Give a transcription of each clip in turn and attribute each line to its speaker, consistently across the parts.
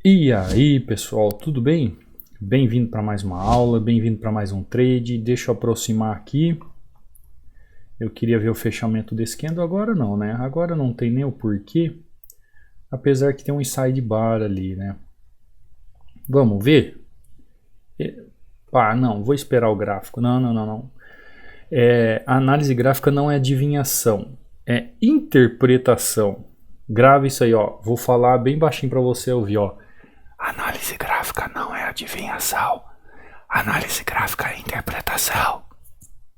Speaker 1: E aí pessoal, tudo bem? Bem-vindo para mais uma aula, bem-vindo para mais um trade. Deixa eu aproximar aqui. Eu queria ver o fechamento desse candle, agora não, né? Agora não tem nem o porquê, apesar que tem um inside bar ali, né? Vamos ver? Não, vou esperar o gráfico. Não. A análise gráfica não é adivinhação, é interpretação. Grava isso aí, ó. Vou falar bem baixinho para você ouvir, ó. Análise gráfica não é adivinhação. Análise gráfica é interpretação.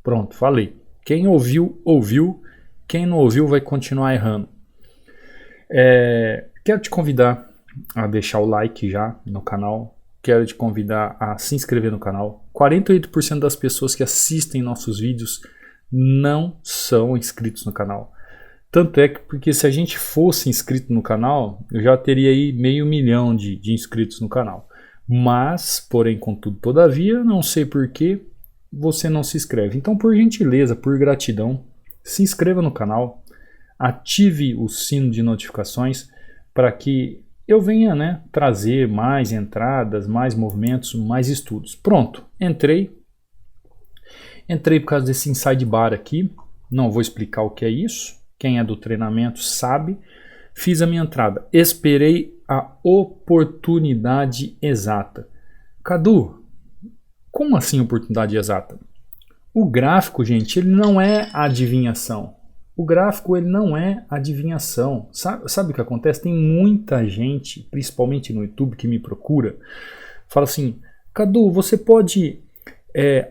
Speaker 1: Pronto, falei. Quem ouviu, ouviu. Quem não ouviu vai continuar errando. Quero te convidar a deixar o like já no canal. Quero te convidar a se inscrever no canal. 48% das pessoas que assistem nossos vídeos não são inscritos no canal. Tanto é que porque se a gente fosse inscrito no canal, eu já teria aí 500 mil de inscritos no canal. Mas, porém, contudo, todavia, não sei por que você não se inscreve. Então, por gentileza, por gratidão, se inscreva no canal, ative o sino de notificações para que eu venha, né, trazer mais entradas, mais movimentos, mais estudos. Pronto, entrei por causa desse inside bar aqui. Não vou explicar o que é isso. Quem é do treinamento sabe. Fiz a minha entrada. Esperei a oportunidade exata. Cadu, como assim oportunidade exata? O gráfico, gente, ele não é adivinhação. O gráfico, ele não é adivinhação. Sabe o que acontece? Tem muita gente, principalmente no YouTube, que me procura. Fala assim, Cadu, você pode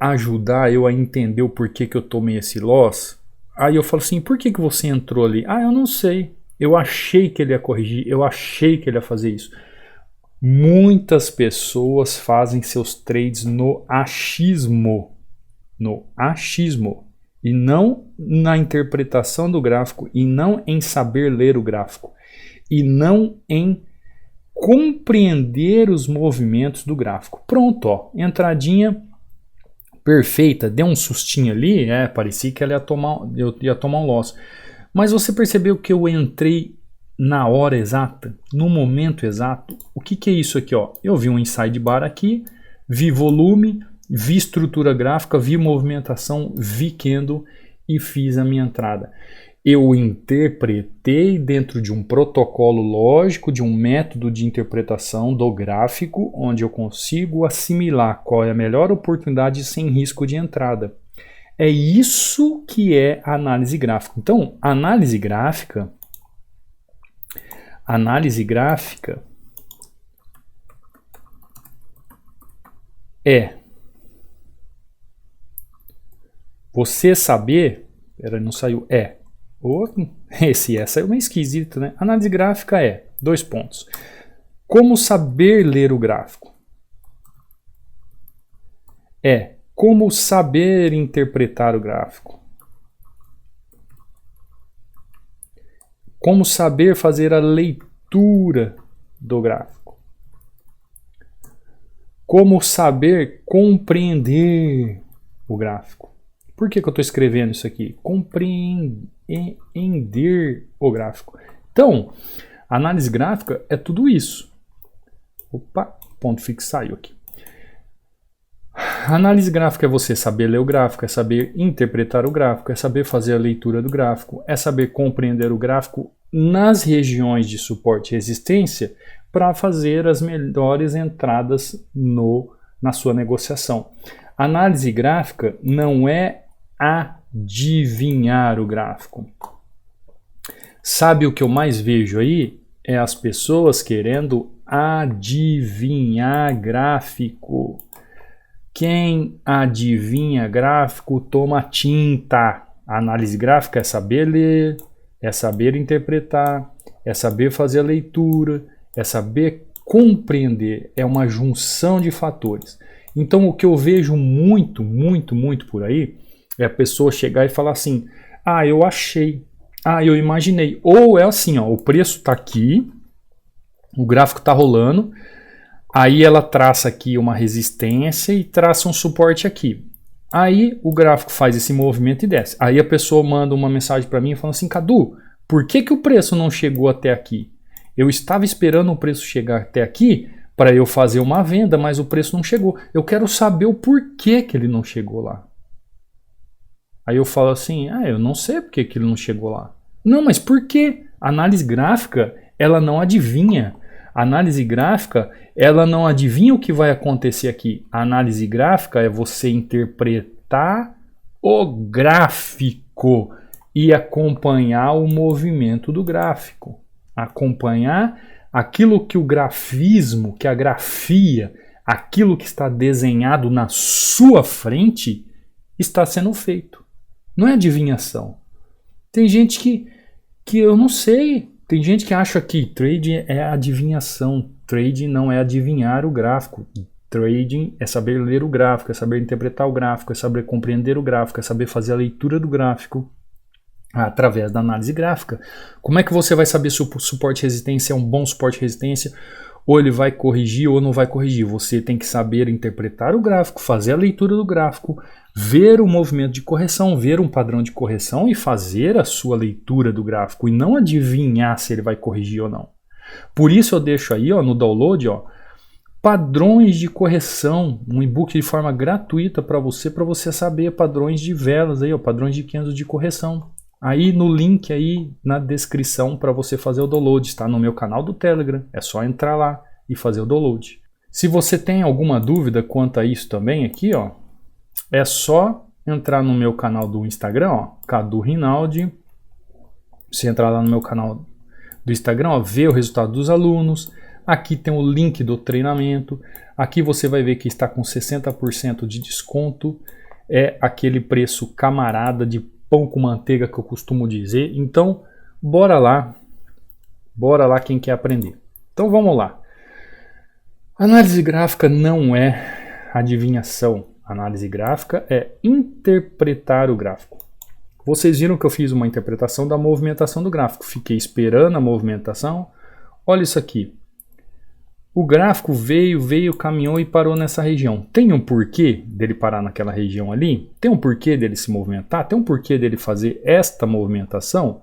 Speaker 1: ajudar eu a entender o porquê que eu tomei esse loss? Aí eu falo assim, por que você entrou ali? Eu não sei. Eu achei que ele ia corrigir, eu achei que ele ia fazer isso. Muitas pessoas fazem seus trades no achismo. No achismo. E não na interpretação do gráfico, e não em saber ler o gráfico. E não em compreender os movimentos do gráfico. Pronto, ó, entradinha perfeita, deu um sustinho ali, parecia que eu ia tomar um loss. Mas você percebeu que eu entrei na hora exata, no momento exato? O que é isso aqui, ó? Eu vi um inside bar aqui, vi volume, vi estrutura gráfica, vi movimentação, vi candle e fiz a minha entrada. Eu interpretei dentro de um protocolo lógico, de um método de interpretação do gráfico, onde eu consigo assimilar qual é a melhor oportunidade sem risco de entrada. É isso que é a análise gráfica. Então, análise gráfica é você saber, não saiu, essa saiu meio esquisito, né? Análise gráfica é, 2 pontos. Como saber ler o gráfico? Como saber interpretar o gráfico? Como saber fazer a leitura do gráfico? Como saber compreender o gráfico? Por que eu estou escrevendo isso aqui? Compreender o gráfico. Então, análise gráfica é tudo isso. Opa, ponto fixo saiu aqui. Análise gráfica é você saber ler o gráfico, é saber interpretar o gráfico, é saber fazer a leitura do gráfico, é saber compreender o gráfico nas regiões de suporte e resistência para fazer as melhores entradas na sua negociação. Análise gráfica não é adivinhar o gráfico. Sabe o que eu mais vejo aí? É as pessoas querendo adivinhar gráfico. Quem adivinha gráfico toma tinta. A análise gráfica é saber ler, é saber interpretar, é saber fazer a leitura, é saber compreender. É uma junção de fatores. Então o que eu vejo muito por aí é a pessoa chegar e falar assim, eu achei, eu imaginei. Ou é assim, ó, o preço está aqui, o gráfico está rolando, aí ela traça aqui uma resistência e traça um suporte aqui. Aí o gráfico faz esse movimento e desce. Aí a pessoa manda uma mensagem para mim e fala assim, Cadu, por que o preço não chegou até aqui? Eu estava esperando o preço chegar até aqui para eu fazer uma venda, mas o preço não chegou. Eu quero saber o porquê que ele não chegou lá. Aí eu falo assim, eu não sei porque que ele não chegou lá. Não, mas por quê? A análise gráfica, ela não adivinha. A análise gráfica, ela não adivinha o que vai acontecer aqui. A análise gráfica é você interpretar o gráfico e acompanhar o movimento do gráfico. Acompanhar aquilo que o grafismo, que a grafia, aquilo que está desenhado na sua frente, está sendo feito. Não é adivinhação. Tem gente que eu não sei. Tem gente que acha que trading é adivinhação. Trading não é adivinhar o gráfico. Trading é saber ler o gráfico, é saber interpretar o gráfico, é saber compreender o gráfico, é saber fazer a leitura do gráfico através da análise gráfica. Como é que você vai saber se o suporte e resistência é um bom suporte e resistência, ou ele vai corrigir ou não vai corrigir? Você tem que saber interpretar o gráfico, fazer a leitura do gráfico, ver o movimento de correção, ver um padrão de correção e fazer a sua leitura do gráfico e não adivinhar se ele vai corrigir ou não. Por isso eu deixo aí no download padrões de correção, um e-book de forma gratuita para você saber padrões de velas, aí, padrões de candles de correção. Aí no link aí na descrição para você fazer o download, está no meu canal do Telegram, é só entrar lá e fazer o download. Se você tem alguma dúvida quanto a isso também aqui, é só entrar no meu canal do Instagram, Cadu Rinaldi. Você entrar lá no meu canal do Instagram, ver o resultado dos alunos. Aqui tem o link do treinamento. Aqui você vai ver que está com 60% de desconto. É aquele preço camarada de pão com manteiga que eu costumo dizer. Então, bora lá quem quer aprender. Então vamos lá. Análise gráfica não é adivinhação. Análise gráfica é interpretar o gráfico. Vocês viram que eu fiz uma interpretação da movimentação do gráfico. Fiquei esperando a movimentação. Olha isso aqui. O gráfico veio, caminhou e parou nessa região. Tem um porquê dele parar naquela região ali? Tem um porquê dele se movimentar? Tem um porquê dele fazer esta movimentação?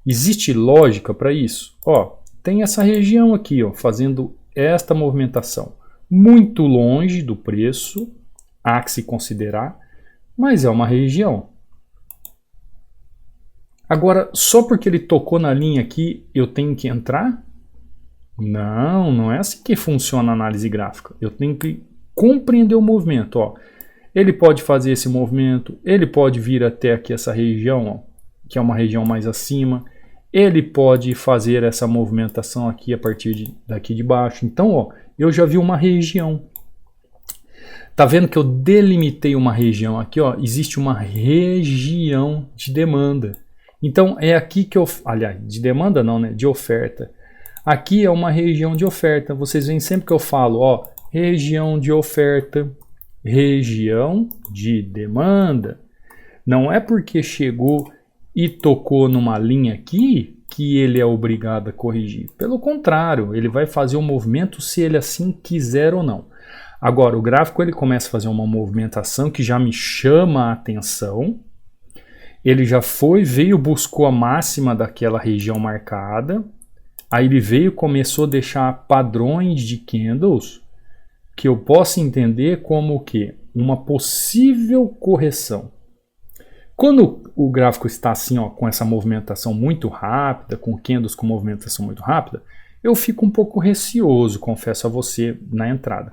Speaker 1: Existe lógica para isso? Tem essa região aqui, fazendo esta movimentação. Muito longe do preço, há que se considerar, mas é uma região. Agora, só porque ele tocou na linha aqui, eu tenho que entrar? Não é assim que funciona a análise gráfica. Eu tenho que compreender o movimento. Ele pode fazer esse movimento, ele pode vir até aqui essa região, que é uma região mais acima. Ele pode fazer essa movimentação aqui a partir daqui de baixo. Então, eu já vi uma região. Tá vendo que eu delimitei uma região aqui, existe uma região de demanda. Então, é aqui que eu... Aliás, de demanda não, né? De oferta. Aqui é uma região de oferta. Vocês veem sempre que eu falo, região de oferta, região de demanda. Não é porque chegou e tocou numa linha aqui que ele é obrigado a corrigir. Pelo contrário, ele vai fazer um movimento se ele assim quiser ou não. Agora, o gráfico ele começa a fazer uma movimentação que já me chama a atenção. Ele já veio, buscou a máxima daquela região marcada. Aí ele veio, começou a deixar padrões de candles que eu posso entender como o quê? Uma possível correção. Quando o gráfico está assim, com essa movimentação muito rápida, com candles com movimentação muito rápida, eu fico um pouco receoso, confesso a você, na entrada.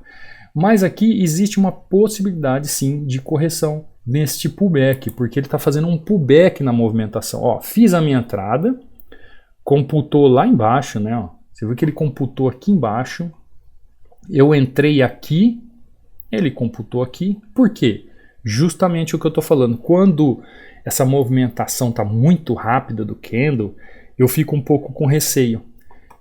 Speaker 1: Mas aqui existe uma possibilidade sim de correção neste pullback, porque ele está fazendo um pullback na movimentação. Fiz a minha entrada, computou lá embaixo, né? Você viu que ele computou aqui embaixo. Eu entrei aqui, ele computou aqui. Por quê? Justamente o que eu estou falando. Quando essa movimentação está muito rápida do candle, eu fico um pouco com receio.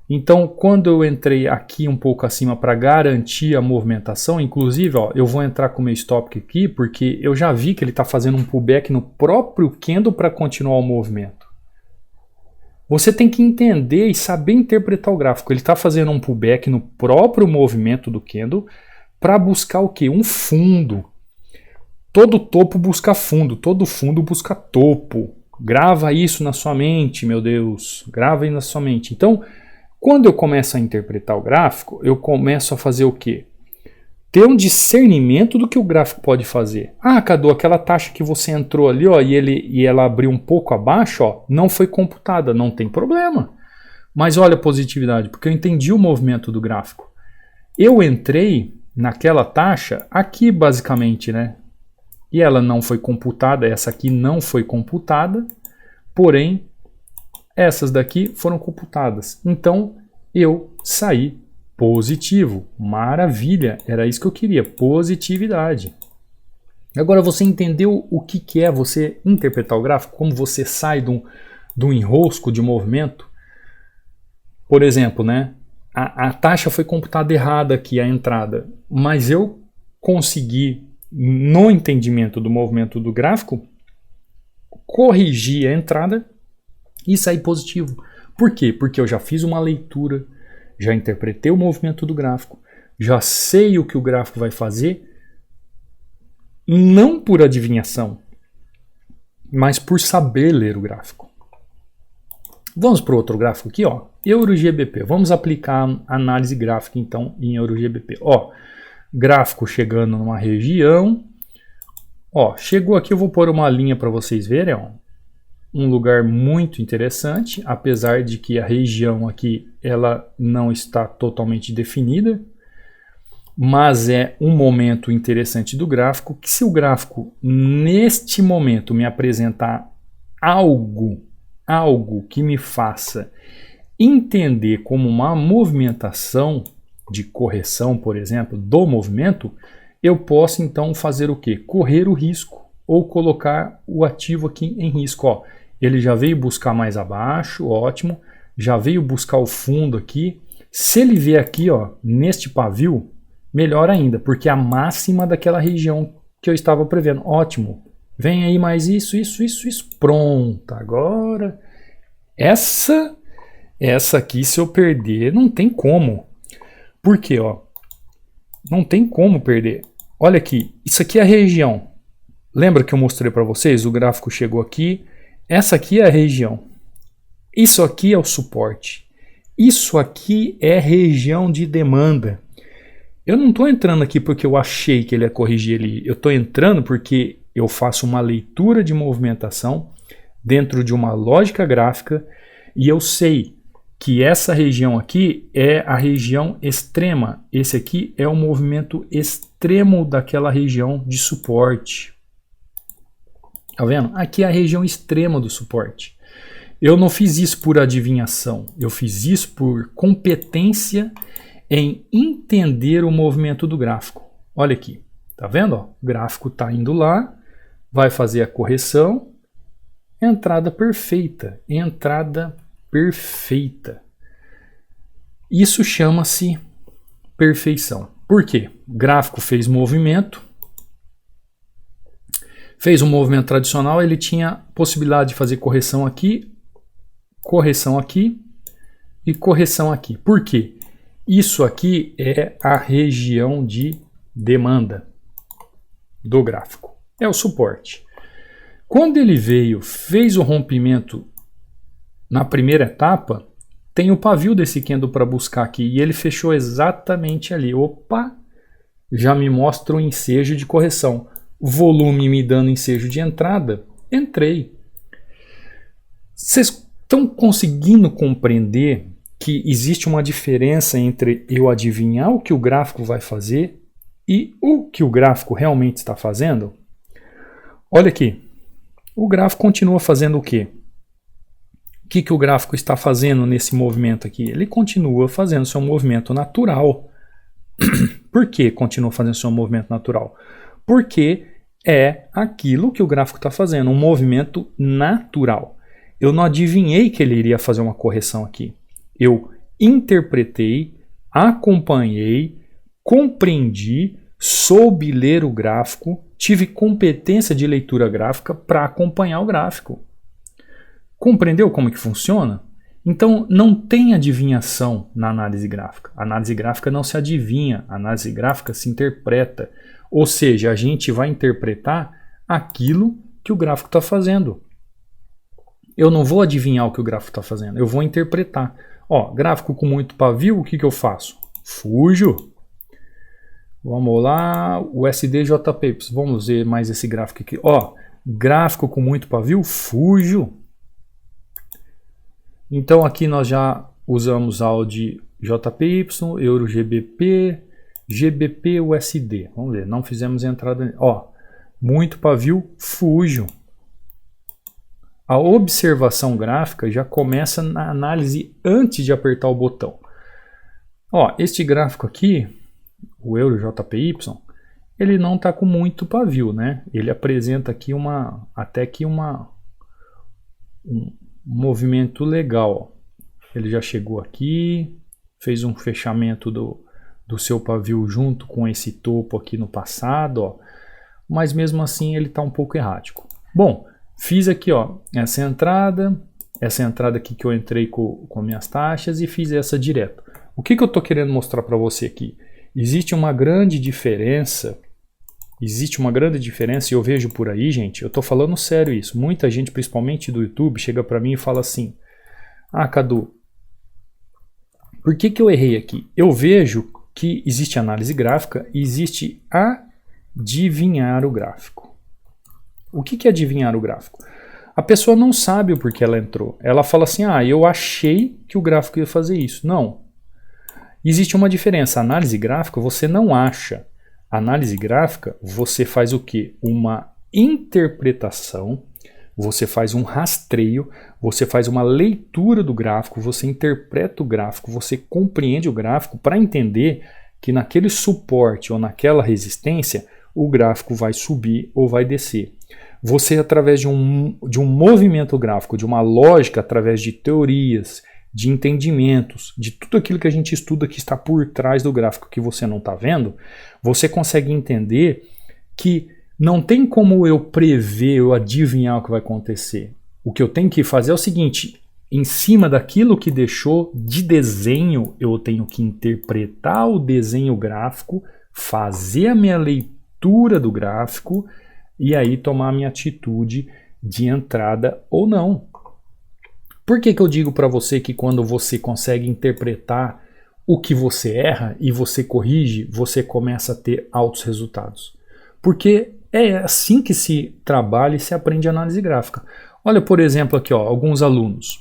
Speaker 1: Então, quando eu entrei aqui um pouco acima para garantir a movimentação, inclusive, eu vou entrar com o meu stop aqui, porque eu já vi que ele está fazendo um pullback no próprio candle para continuar o movimento. Você tem que entender e saber interpretar o gráfico. Ele está fazendo um pullback no próprio movimento do candle para buscar o quê? Um fundo. Todo topo busca fundo, todo fundo busca topo. Grava isso na sua mente, meu Deus. Grava aí na sua mente. Então, Quando eu começo a interpretar o gráfico, eu começo a fazer o quê? Ter um discernimento do que o gráfico pode fazer. Ah, Cadu, aquela taxa que você entrou ali, ó, e ela abriu um pouco abaixo, ó, não foi computada, não tem problema. Mas olha a positividade, porque eu entendi o movimento do gráfico. Eu entrei naquela taxa aqui, basicamente, né? E ela não foi computada, essa aqui não foi computada, porém, essas daqui foram computadas. Então, eu saí positivo. Maravilha, era isso que eu queria, positividade. Agora, você entendeu o que é você interpretar o gráfico? Como você sai de um enrosco de movimento? Por exemplo, né? A taxa foi computada errada aqui, a entrada, mas eu consegui, no entendimento do movimento do gráfico, corrigir a entrada e sair positivo. Por quê? Porque eu já fiz uma leitura, já interpretei o movimento do gráfico, já sei o que o gráfico vai fazer, não por adivinhação, mas por saber ler o gráfico. Vamos para o outro gráfico aqui, ó, EURO-GBP. Vamos aplicar a análise gráfica então em EURO-GBP. Ó, gráfico chegando numa região. Ó, chegou aqui, eu vou pôr uma linha para vocês verem, ó. Um lugar muito interessante, apesar de que a região aqui ela não está totalmente definida, mas é um momento interessante do gráfico, que se o gráfico neste momento me apresentar algo que me faça entender como uma movimentação de correção, por exemplo, do movimento, eu posso então fazer o quê? Correr o risco ou colocar o ativo aqui em risco. Ó, ele já veio buscar mais abaixo, ótimo, já veio buscar o fundo aqui. Se ele vier aqui, ó, neste pavio, melhor ainda, porque é a máxima daquela região que eu estava prevendo. Ótimo. Vem aí mais isso. Pronto. Agora, essa aqui, se eu perder, não tem como. Por quê? Ó? Não tem como perder. Olha aqui, isso aqui é a região. Lembra que eu mostrei para vocês? O gráfico chegou aqui. Essa aqui é a região. Isso aqui é o suporte. Isso aqui é região de demanda. Eu não estou entrando aqui porque eu achei que ele ia corrigir ali. Eu estou entrando porque eu faço uma leitura de movimentação dentro de uma lógica gráfica e eu sei que essa região aqui é a região extrema. Esse aqui é o movimento extremo daquela região de suporte. Tá vendo? Aqui é a região extrema do suporte. Eu não fiz isso por adivinhação. Eu fiz isso por competência em entender o movimento do gráfico. Olha aqui. Tá vendo? Ó, o gráfico está indo lá. Vai fazer a correção. Entrada perfeita. Entrada perfeita. Isso chama-se perfeição. Por quê? O gráfico fez movimento. Fez um movimento tradicional, ele tinha possibilidade de fazer correção aqui e correção aqui. Por quê? Isso aqui é a região de demanda do gráfico. É o suporte. Quando ele veio, fez o rompimento na primeira etapa, tem o pavio desse candle para buscar aqui e ele fechou exatamente ali. Opa, já me mostra o ensejo de correção. Volume me dando ensejo de entrada, entrei. Vocês estão conseguindo compreender que existe uma diferença entre eu adivinhar o que o gráfico vai fazer e o que o gráfico realmente está fazendo? Olha aqui, o gráfico continua fazendo o quê? O que o gráfico está fazendo nesse movimento aqui? Ele continua fazendo seu movimento natural. Por que continua fazendo seu movimento natural? Porque é aquilo que o gráfico está fazendo, um movimento natural. Eu não adivinhei que ele iria fazer uma correção aqui. Eu interpretei, acompanhei, compreendi, soube ler o gráfico, tive competência de leitura gráfica para acompanhar o gráfico. Compreendeu como que funciona? Então não tem adivinhação na análise gráfica. A análise gráfica não se adivinha, a análise gráfica se interpreta. Ou seja, a gente vai interpretar aquilo que o gráfico está fazendo. Eu não vou adivinhar o que o gráfico está fazendo, eu vou interpretar. Ó, gráfico com muito pavio, o que que eu faço? Fujo. Vamos lá, o USD/JPY. Vamos ver mais esse gráfico aqui. Ó, gráfico com muito pavio, fujo. Então aqui nós já usamos AUD JPY, Euro GBP, GBP USD. Vamos ver, não fizemos entrada. Ó, muito pavio, fujo. A observação gráfica já começa na análise antes de apertar o botão. Ó, este gráfico aqui, o Euro JPY, ele não está com muito pavio, né? Ele apresenta aqui um movimento legal. Ele já chegou aqui, fez um fechamento do seu pavio junto com esse topo aqui no passado, ó. Mas mesmo assim ele está um pouco errático. Bom, fiz aqui, ó, essa entrada aqui que eu entrei com minhas taxas e fiz essa direto. O que eu estou querendo mostrar para você aqui? Existe uma grande diferença, e eu vejo por aí, gente, eu estou falando sério isso. Muita gente, principalmente do YouTube, chega para mim e fala assim: ah, Cadu, por que eu errei aqui? Eu vejo que existe análise gráfica e existe adivinhar o gráfico. O que é adivinhar o gráfico? A pessoa não sabe o porquê ela entrou. Ela fala assim: ah, eu achei que o gráfico ia fazer isso. Não. Existe uma diferença. A análise gráfica você não acha. A análise gráfica você faz o quê? Uma interpretação, você faz um rastreio, você faz uma leitura do gráfico, você interpreta o gráfico, você compreende o gráfico para entender que naquele suporte ou naquela resistência o gráfico vai subir ou vai descer. Você, através de um movimento gráfico, de uma lógica, através de teorias, de entendimentos, de tudo aquilo que a gente estuda que está por trás do gráfico que você não está vendo, você consegue entender que não tem como eu prever, eu adivinhar o que vai acontecer. O que eu tenho que fazer é o seguinte: em cima daquilo que deixou de desenho, eu tenho que interpretar o desenho gráfico, fazer a minha leitura do gráfico e aí tomar a minha atitude de entrada ou não. Por que eu digo para você que quando você consegue interpretar o que você erra e você corrige, você começa a ter altos resultados? Porque é assim que se trabalha e se aprende análise gráfica. Olha, por exemplo, aqui, ó, alguns alunos.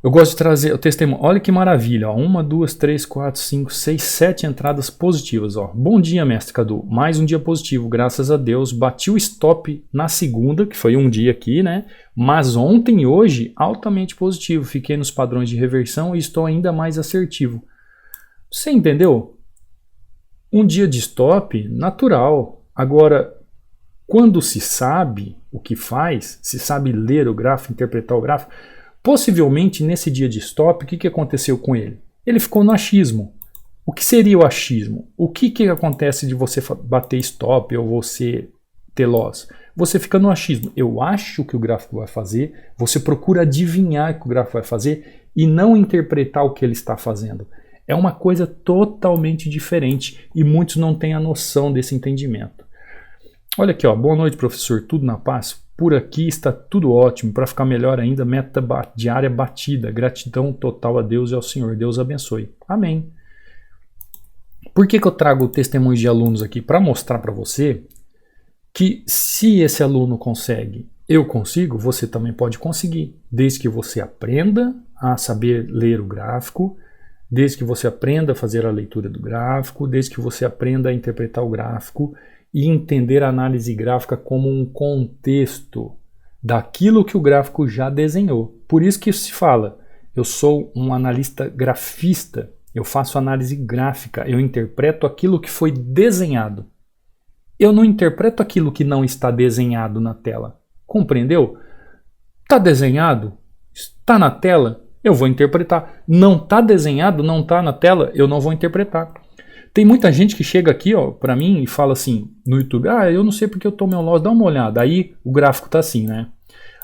Speaker 1: Eu gosto de trazer o testemunho. Olha que maravilha, ó. 1, 2, 3, 4, 5, 6, 7 entradas positivas. Ó. Bom dia, mestre Cadu. Mais um dia positivo, graças a Deus. Bati o stop na segunda, que foi um dia aqui, né? Mas ontem e hoje, altamente positivo. Fiquei nos padrões de reversão e estou ainda mais assertivo. Você entendeu? Um dia de stop, natural. Agora, quando se sabe o que faz, se sabe ler o gráfico, interpretar o gráfico, possivelmente nesse dia de stop, o que aconteceu com ele? Ele ficou no achismo. O que seria o achismo? O que acontece de você bater stop ou você ter loss? Você fica no achismo. Eu acho que o gráfico vai fazer, você procura adivinhar o que o gráfico vai fazer e não interpretar o que ele está fazendo. É uma coisa totalmente diferente e muitos não têm a noção desse entendimento. Olha aqui, ó. Boa noite, professor. Tudo na paz? Por aqui está tudo ótimo. Para ficar melhor ainda, meta diária batida. Gratidão total a Deus e ao Senhor. Deus abençoe. Amém. Por que eu trago testemunhos de alunos aqui? Para mostrar para você que se esse aluno consegue, eu consigo, você também pode conseguir. Desde que você aprenda a saber ler o gráfico, desde que você aprenda a fazer a leitura do gráfico, desde que você aprenda a interpretar o gráfico e entender a análise gráfica como um contexto daquilo que o gráfico já desenhou. Por isso que se fala, eu sou um analista grafista, eu faço análise gráfica, eu interpreto aquilo que foi desenhado. Eu não interpreto aquilo que não está desenhado na tela. Compreendeu? Está desenhado? Está na tela? Eu vou interpretar. Não está desenhado, não está na tela, eu não vou interpretar. Tem muita gente que chega aqui, ó, para mim e fala assim no YouTube: ah, eu não sei porque eu tomei um loss, dá uma olhada. Aí o gráfico tá assim, né?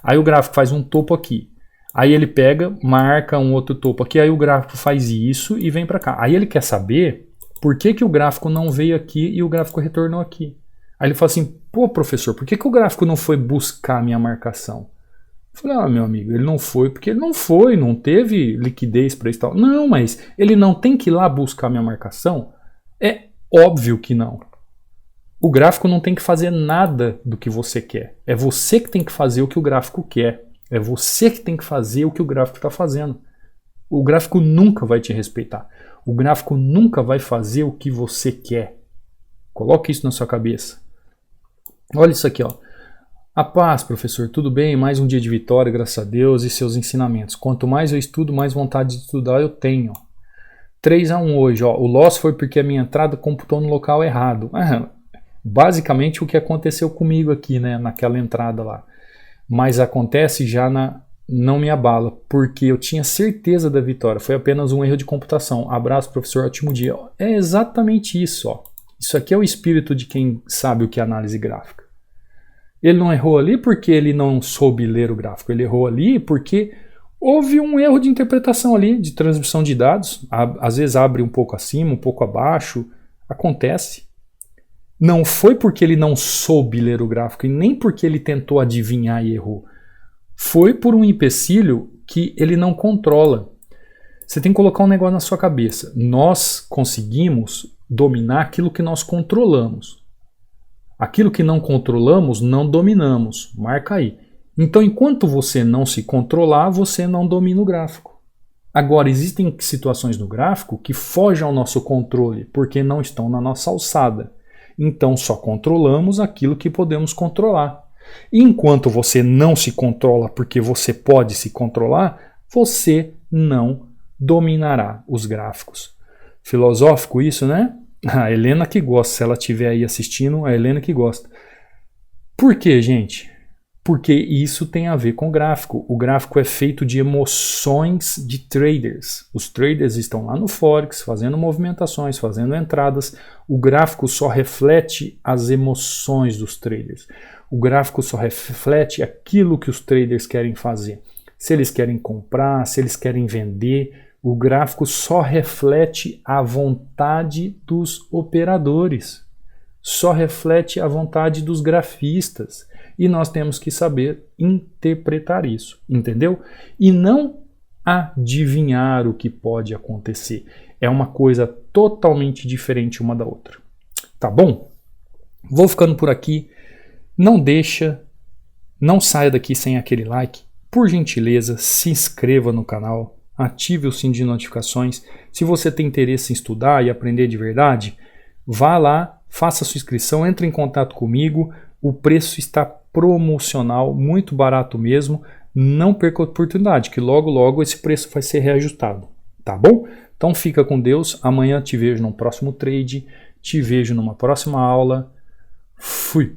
Speaker 1: Aí o gráfico faz um topo aqui. Aí ele pega, marca um outro topo aqui, aí o gráfico faz isso e vem para cá. Aí ele quer saber por que o gráfico não veio aqui e o gráfico retornou aqui. Aí ele fala assim: pô, professor, por que o gráfico não foi buscar a minha marcação? Eu falei, ah, meu amigo, ele não foi porque ele não foi, não teve liquidez para isso e tal. Não, mas ele não tem que ir lá buscar minha marcação? É óbvio que não. O gráfico não tem que fazer nada do que você quer. É você que tem que fazer o que o gráfico quer. É você que tem que fazer o que o gráfico está fazendo. O gráfico nunca vai te respeitar. O gráfico nunca vai fazer o que você quer. Coloque isso na sua cabeça. Olha isso aqui, ó. A paz, professor, tudo bem? Mais um dia de vitória, graças a Deus, e seus ensinamentos. Quanto mais eu estudo, mais vontade de estudar eu tenho. 3-1 hoje, ó. O loss foi porque a minha entrada computou no local errado. Basicamente o que aconteceu comigo aqui, né, naquela entrada lá. Mas acontece já não me abala, porque eu tinha certeza da vitória. Foi apenas um erro de computação. Abraço, professor, ótimo dia. É exatamente isso, ó. Isso aqui é o espírito de quem sabe o que é análise gráfica. Ele não errou ali porque ele não soube ler o gráfico. Ele errou ali porque houve um erro de interpretação ali, de transmissão de dados. Às vezes abre um pouco acima, um pouco abaixo. Acontece. Não foi porque ele não soube ler o gráfico e nem porque ele tentou adivinhar e errou. Foi por um empecilho que ele não controla. Você tem que colocar um negócio na sua cabeça. Nós conseguimos dominar aquilo que nós controlamos. Aquilo que não controlamos, não dominamos. Marca aí. Então, enquanto você não se controlar, você não domina o gráfico. Agora, existem situações no gráfico que fogem ao nosso controle, porque não estão na nossa alçada. Então, só controlamos aquilo que podemos controlar. E enquanto você não se controla porque você pode se controlar, você não dominará os gráficos. Filosófico isso, né? A Helena que gosta, se ela estiver aí assistindo, a Helena que gosta. Por quê, gente? Porque isso tem a ver com o gráfico. O gráfico é feito de emoções de traders. Os traders estão lá no Forex, fazendo movimentações, fazendo entradas. O gráfico só reflete as emoções dos traders. O gráfico só reflete aquilo que os traders querem fazer. Se eles querem comprar, se eles querem vender, o gráfico só reflete a vontade dos operadores. Só reflete a vontade dos grafistas. E nós temos que saber interpretar isso, entendeu? E não adivinhar o que pode acontecer. É uma coisa totalmente diferente uma da outra. Tá bom? Vou ficando por aqui. Não saia daqui sem aquele like. Por gentileza, se inscreva no canal, ative o sininho de notificações. Se você tem interesse em estudar e aprender de verdade, vá lá, faça sua inscrição, entre em contato comigo. O preço está promocional, muito barato mesmo. Não perca a oportunidade, que logo logo esse preço vai ser reajustado, tá bom? Então fica com Deus, amanhã te vejo no próximo trade, te vejo numa próxima aula. Fui!